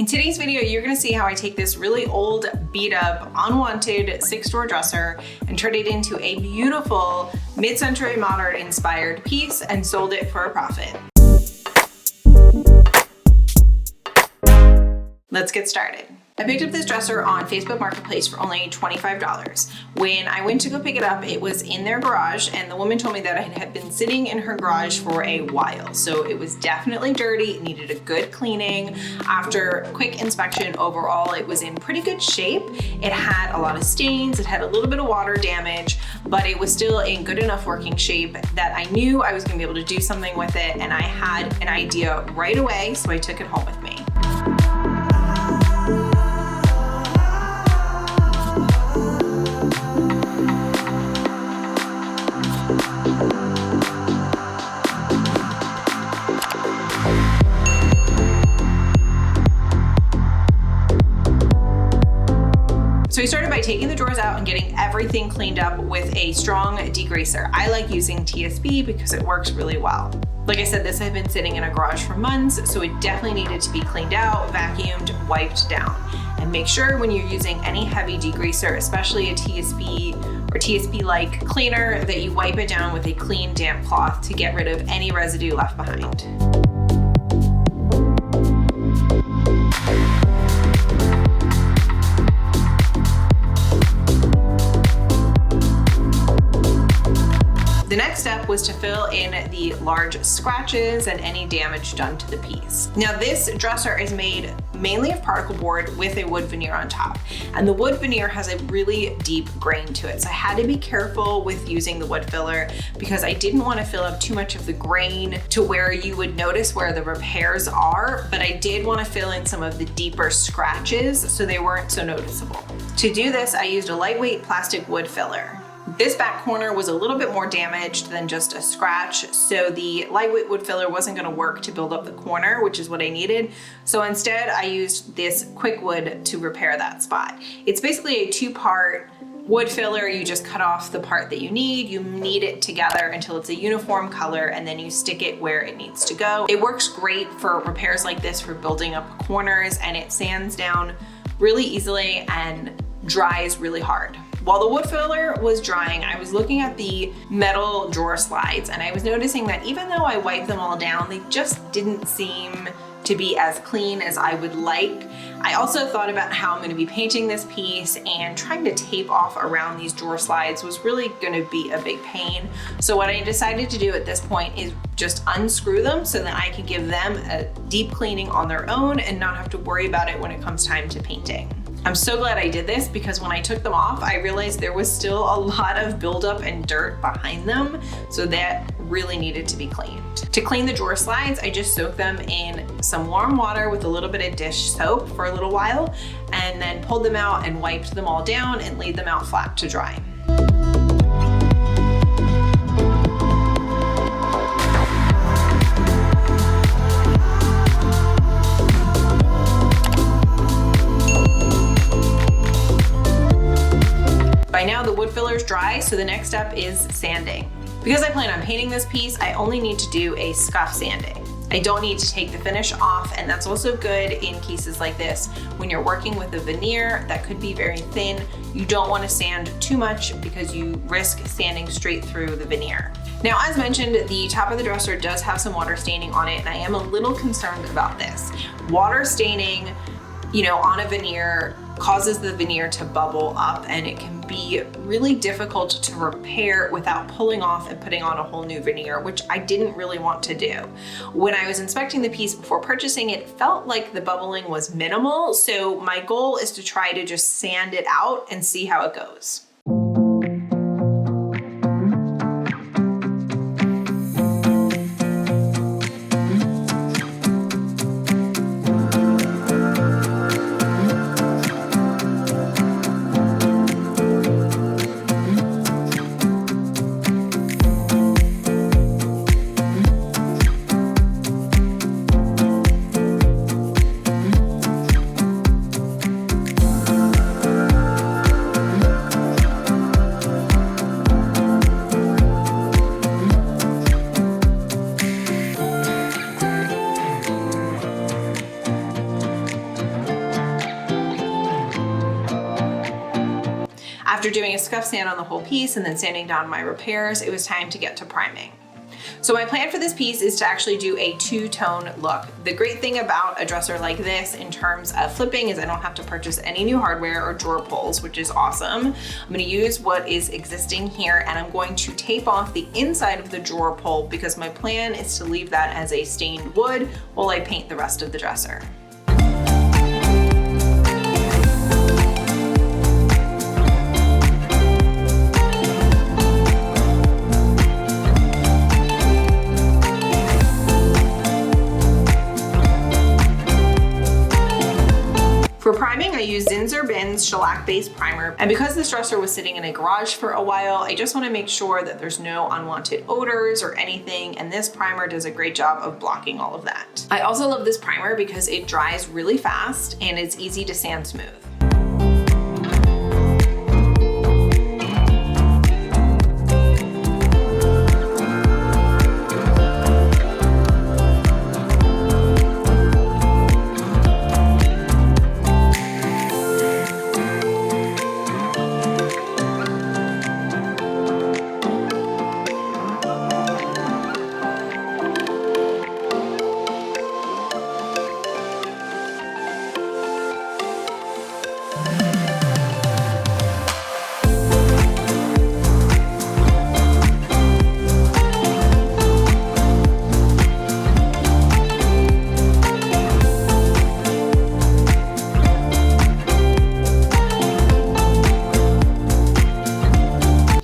In today's video, you're gonna see how I take this really old, beat up, unwanted 6-drawer dresser and turned it into a beautiful mid-century modern inspired piece and sold it for a profit. Let's get started. I picked up this dresser on Facebook Marketplace for only $25. When I went to go pick it up, it was in their garage, and the woman told me that it had been sitting in her garage for a while. So it was definitely dirty, it needed a good cleaning. After quick inspection, overall, it was in pretty good shape. It had a lot of stains, it had a little bit of water damage, but it was still in good enough working shape that I knew I was gonna be able to do something with it, and I had an idea right away, so I took it home with me. So I started by taking the drawers out and getting everything cleaned up with a strong degreaser. I like using TSB because it works really well. Like I said, this had been sitting in a garage for months, so it definitely needed to be cleaned out, vacuumed, wiped down. And make sure when you're using any heavy degreaser, especially a TSB or TSB-like cleaner, that you wipe it down with a clean, damp cloth to get rid of any residue left behind. The next step was to fill in the large scratches and any damage done to the piece. Now this dresser is made mainly of particle board with a wood veneer on top. And the wood veneer has a really deep grain to it. So I had to be careful with using the wood filler because I didn't want to fill up too much of the grain to where you would notice where the repairs are, but I did want to fill in some of the deeper scratches so they weren't so noticeable. To do this, I used a lightweight plastic wood filler. This back corner was a little bit more damaged than just a scratch, so the lightweight wood filler wasn't gonna work to build up the corner, which is what I needed. So instead, I used this quick wood to repair that spot. It's basically a 2-part wood filler. You just cut off the part that you knead it together until it's a uniform color, and then you stick it where it needs to go. It works great for repairs like this for building up corners, and it sands down really easily and dries really hard. While the wood filler was drying, I was looking at the metal drawer slides, and I was noticing that even though I wiped them all down, they just didn't seem to be as clean as I would like. I also thought about how I'm gonna be painting this piece, and trying to tape off around these drawer slides was really gonna be a big pain. So what I decided to do at this point is just unscrew them so that I can give them a deep cleaning on their own and not have to worry about it when it comes time to painting. I'm so glad I did this because when I took them off, I realized there was still a lot of buildup and dirt behind them, so that really needed to be cleaned. To clean the drawer slides, I just soaked them in some warm water with a little bit of dish soap for a little while, and then pulled them out and wiped them all down and laid them out flat to dry. By now the wood filler is dry, so the next step is sanding. Because I plan on painting this piece, I only need to do a scuff sanding. I don't need to take the finish off, and that's also good in cases like this. When you're working with a veneer that could be very thin, you don't want to sand too much because you risk sanding straight through the veneer. Now, as mentioned, the top of the dresser does have some water staining on it, and I am a little concerned about this. Water staining, on a veneer causes the veneer to bubble up, and it can be really difficult to repair without pulling off and putting on a whole new veneer, which I didn't really want to do. When I was inspecting the piece before purchasing it, felt like the bubbling was minimal, so my goal is to try to just sand it out and see how it goes. After doing a scuff sand on the whole piece and then sanding down my repairs, it was time to get to priming. So my plan for this piece is to actually do a two-tone look. The great thing about a dresser like this in terms of flipping is I don't have to purchase any new hardware or drawer pulls, which is awesome. I'm gonna use what is existing here, and I'm going to tape off the inside of the drawer pull because my plan is to leave that as a stained wood while I paint the rest of the dresser. For priming, I used Zinsser Bin's shellac-based primer, and because this dresser was sitting in a garage for a while, I just want to make sure that there's no unwanted odors or anything, and this primer does a great job of blocking all of that. I also love this primer because it dries really fast and it's easy to sand smooth.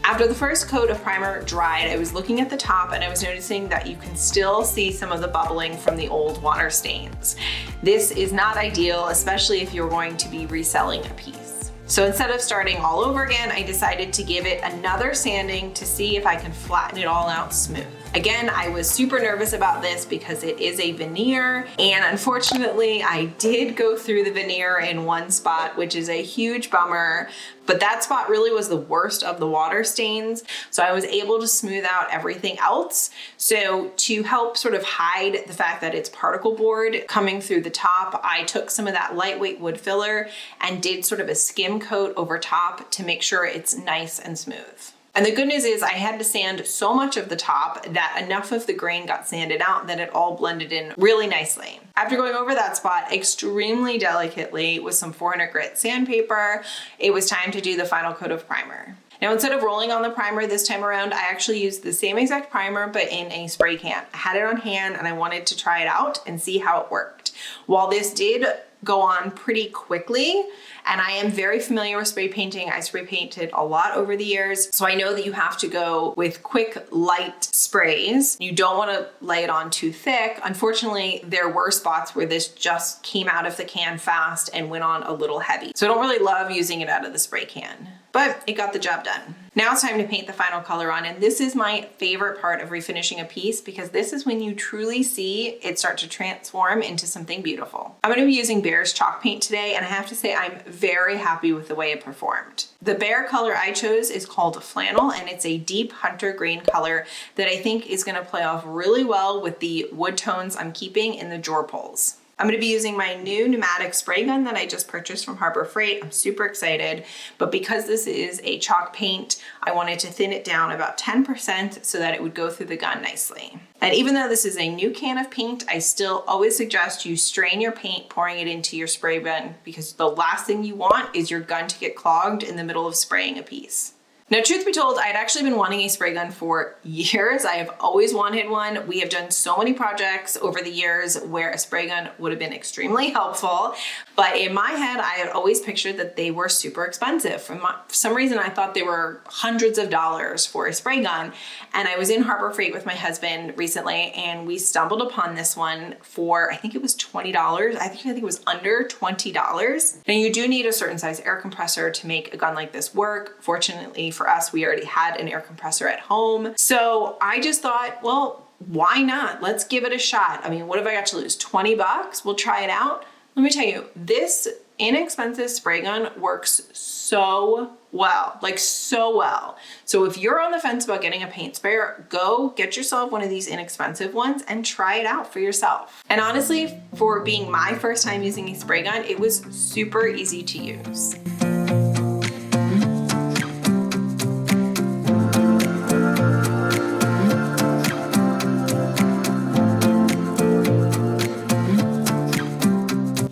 After the first coat of primer dried, I was looking at the top and I was noticing that you can still see some of the bubbling from the old water stains. This is not ideal, especially if you're going to be reselling a piece. So instead of starting all over again, I decided to give it another sanding to see if I can flatten it all out smooth. Again, I was super nervous about this because it is a veneer, and unfortunately I did go through the veneer in one spot, which is a huge bummer, but that spot really was the worst of the water stains, so I was able to smooth out everything else. So to help sort of hide the fact that it's particle board coming through the top, I took some of that lightweight wood filler and did sort of a skim coat over top to make sure it's nice and smooth. And the good news is I had to sand so much of the top that enough of the grain got sanded out that it all blended in really nicely. After going over that spot extremely delicately with some 400 grit sandpaper, it was time to do the final coat of primer. Now, instead of rolling on the primer this time around, I actually used the same exact primer, but in a spray can. I had it on hand and I wanted to try it out and see how it worked. While this did go on pretty quickly, and I am very familiar with spray painting. I spray painted a lot over the years, so I know that you have to go with quick, light sprays. You don't want to lay it on too thick. Unfortunately, there were spots where this just came out of the can fast and went on a little heavy. So I don't really love using it out of the spray can, but it got the job done. Now it's time to paint the final color on, and this is my favorite part of refinishing a piece because this is when you truly see it start to transform into something beautiful. I'm going to be using Behr's chalk paint today, and I have to say I'm very happy with the way it performed. The Behr color I chose is called Flannel, and it's a deep hunter green color that I think is going to play off really well with the wood tones I'm keeping in the drawer pulls. I'm going to be using my new pneumatic spray gun that I just purchased from Harbor Freight. I'm super excited, but because this is a chalk paint, I wanted to thin it down about 10% so that it would go through the gun nicely. And even though this is a new can of paint, I still always suggest you strain your paint pouring it into your spray gun because the last thing you want is your gun to get clogged in the middle of spraying a piece. Now, truth be told, I'd actually been wanting a spray gun for years. I have always wanted one. We have done so many projects over the years where a spray gun would have been extremely helpful, but in my head, I had always pictured that they were super expensive. For some reason, I thought they were hundreds of dollars for a spray gun, and I was in Harbor Freight with my husband recently, and we stumbled upon this one for, I think it was $20. I think it was under $20. Now, you do need a certain size air compressor to make a gun like this work. Fortunately, for us, we already had an air compressor at home. So I just thought, well, why not? Let's give it a shot. I mean, what have I got to lose? 20 bucks? We'll try it out. Let me tell you, this inexpensive spray gun works so well, like so well. So if you're on the fence about getting a paint sprayer, go get yourself one of these inexpensive ones and try it out for yourself. And honestly, for being my first time using a spray gun, it was super easy to use.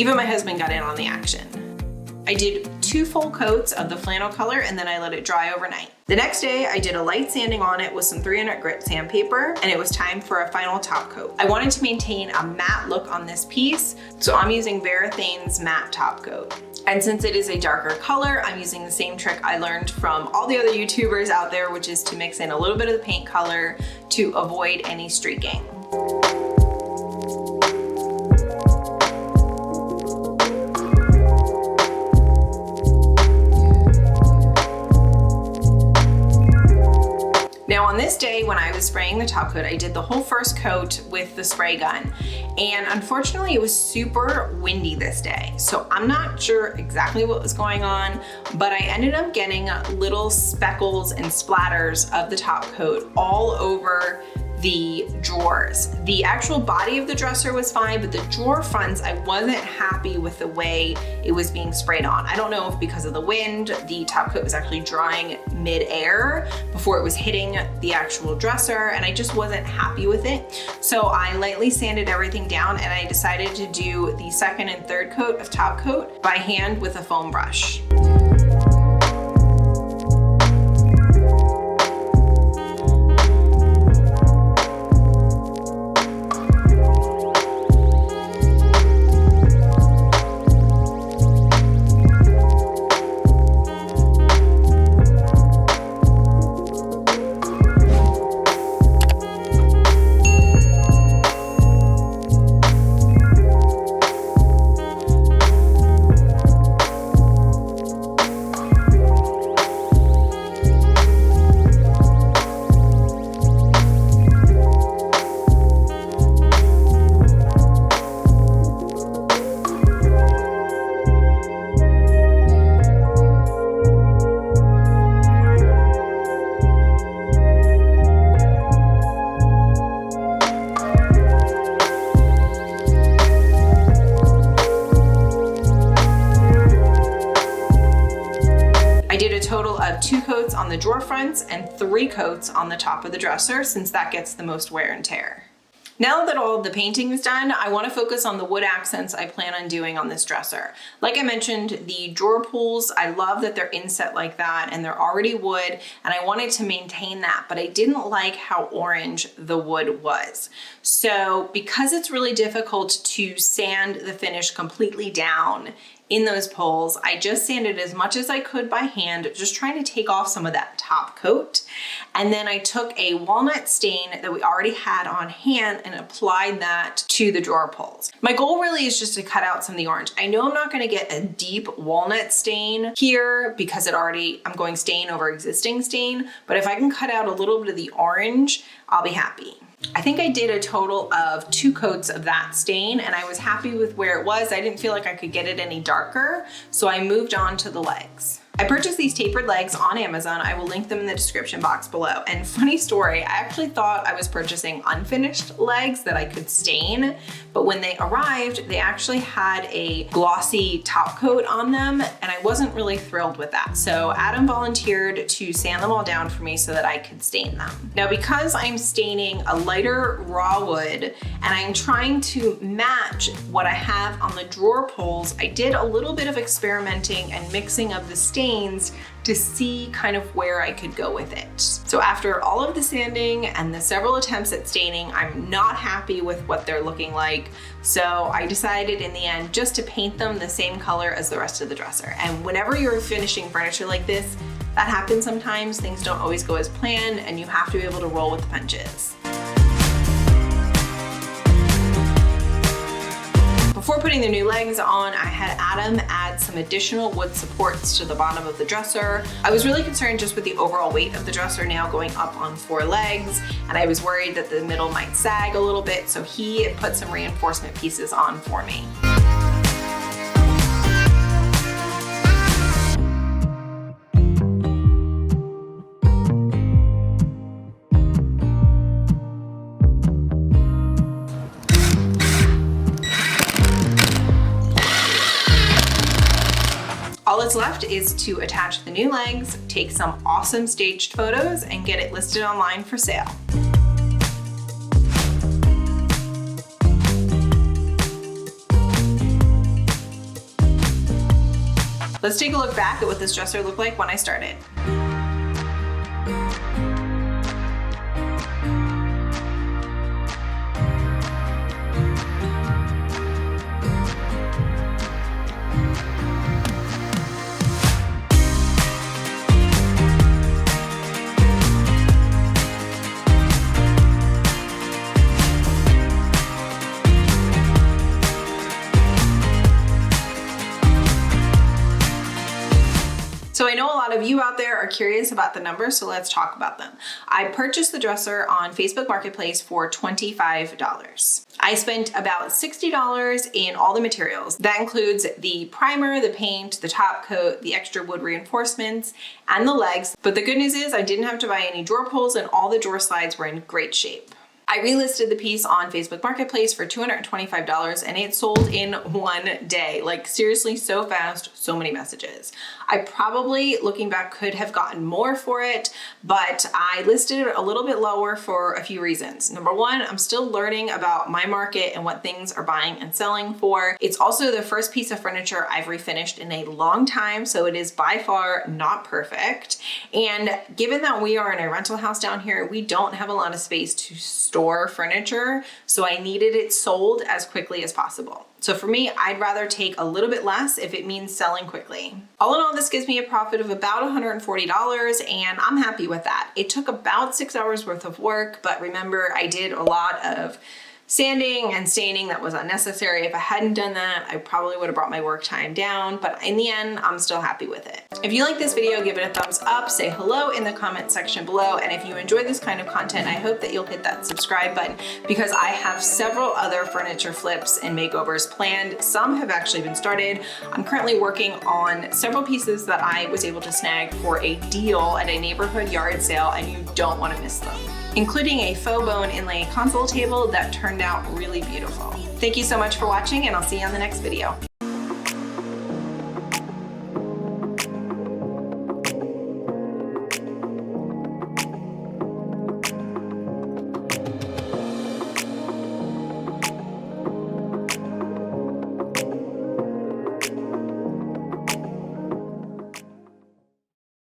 Even my husband got in on the action. I did 2 full coats of the flannel color and then I let it dry overnight. The next day, I did a light sanding on it with some 300 grit sandpaper, and it was time for a final top coat. I wanted to maintain a matte look on this piece, so I'm using Behr's matte top coat. And since it is a darker color, I'm using the same trick I learned from all the other YouTubers out there, which is to mix in a little bit of the paint color to avoid any streaking. Now on this day when I was spraying the top coat, I did the whole first coat with the spray gun. And unfortunately it was super windy this day. So I'm not sure exactly what was going on, but I ended up getting little speckles and splatters of the top coat all over the drawers. The actual body of the dresser was fine, but the drawer fronts, I wasn't happy with the way it was being sprayed on. I don't know if because of the wind, the top coat was actually drying mid-air before it was hitting the actual dresser, and I just wasn't happy with it. So I lightly sanded everything down and I decided to do the second and third coat of top coat by hand with a foam brush. I did a total of 2 coats on the drawer fronts and 3 coats on the top of the dresser, since that gets the most wear and tear. Now that all the painting is done, I want to focus on the wood accents I plan on doing on this dresser. Like I mentioned, the drawer pulls, I love that they're inset like that and they're already wood, and I wanted to maintain that, but I didn't like how orange the wood was. So because it's really difficult to sand the finish completely down in those pulls, I just sanded as much as I could by hand, just trying to take off some of that top coat. And then I took a walnut stain that we already had on hand and applied that to the drawer pulls. My goal really is just to cut out some of the orange. I know I'm not gonna get a deep walnut stain here because I'm going stain over existing stain, but if I can cut out a little bit of the orange, I'll be happy. I think I did a total of 2 coats of that stain and I was happy with where it was. I didn't feel like I could get it any darker, so I moved on to the legs. I purchased these tapered legs on Amazon. I will link them in the description box below. And funny story, I actually thought I was purchasing unfinished legs that I could stain, but when they arrived, they actually had a glossy top coat on them, and I wasn't really thrilled with that. So Adam volunteered to sand them all down for me so that I could stain them. Now, because I'm staining a lighter raw wood and I'm trying to match what I have on the drawer pulls, I did a little bit of experimenting and mixing of the stains to see kind of where I could go with it. So after all of the sanding and the several attempts at staining, I'm not happy with what they're looking like. So I decided in the end just to paint them the same color as the rest of the dresser. And whenever you're finishing furniture like this, that happens sometimes. Things don't always go as planned and you have to be able to roll with the punches. Before putting the new legs on, I had Adam add some additional wood supports to the bottom of the dresser. I was really concerned just with the overall weight of the dresser now going up on 4 legs, and I was worried that the middle might sag a little bit, so he put some reinforcement pieces on for me. All that's left is to attach the new legs, take some awesome staged photos, and get it listed online for sale. Let's take a look back at what this dresser looked like when I started. So I know a lot of you out there are curious about the numbers, so let's talk about them. I purchased the dresser on Facebook Marketplace for $25. I spent about $60 in all the materials. That includes the primer, the paint, the top coat, the extra wood reinforcements, and the legs. But the good news is I didn't have to buy any drawer pulls, and all the drawer slides were in great shape. I relisted the piece on Facebook Marketplace for $225 and it sold in one day. Like seriously, so fast, so many messages. I probably, looking back, could have gotten more for it, but I listed it a little bit lower for a few reasons. Number one, I'm still learning about my market and what things are buying and selling for. It's also the first piece of furniture I've refinished in a long time, so it is by far not perfect. And given that we are in a rental house down here, we don't have a lot of space to store furniture, so I needed it sold as quickly as possible. So for me, I'd rather take a little bit less if it means selling quickly. All in all, this gives me a profit of about $140 and I'm happy with that. It took about 6 hours worth of work, but remember, I did a lot of sanding and staining that was unnecessary. If I hadn't done that, I probably would have brought my work time down, but in the end, I'm still happy with it. If you like this video, give it a thumbs up, say hello in the comment section below, and if you enjoy this kind of content, I hope that you'll hit that subscribe button because I have several other furniture flips and makeovers planned. Some have actually been started. I'm currently working on several pieces that I was able to snag for a deal at a neighborhood yard sale, and you don't want to miss them, including a faux bone inlay console table that turned out really beautiful. Thank you so much for watching, and I'll see you on the next video.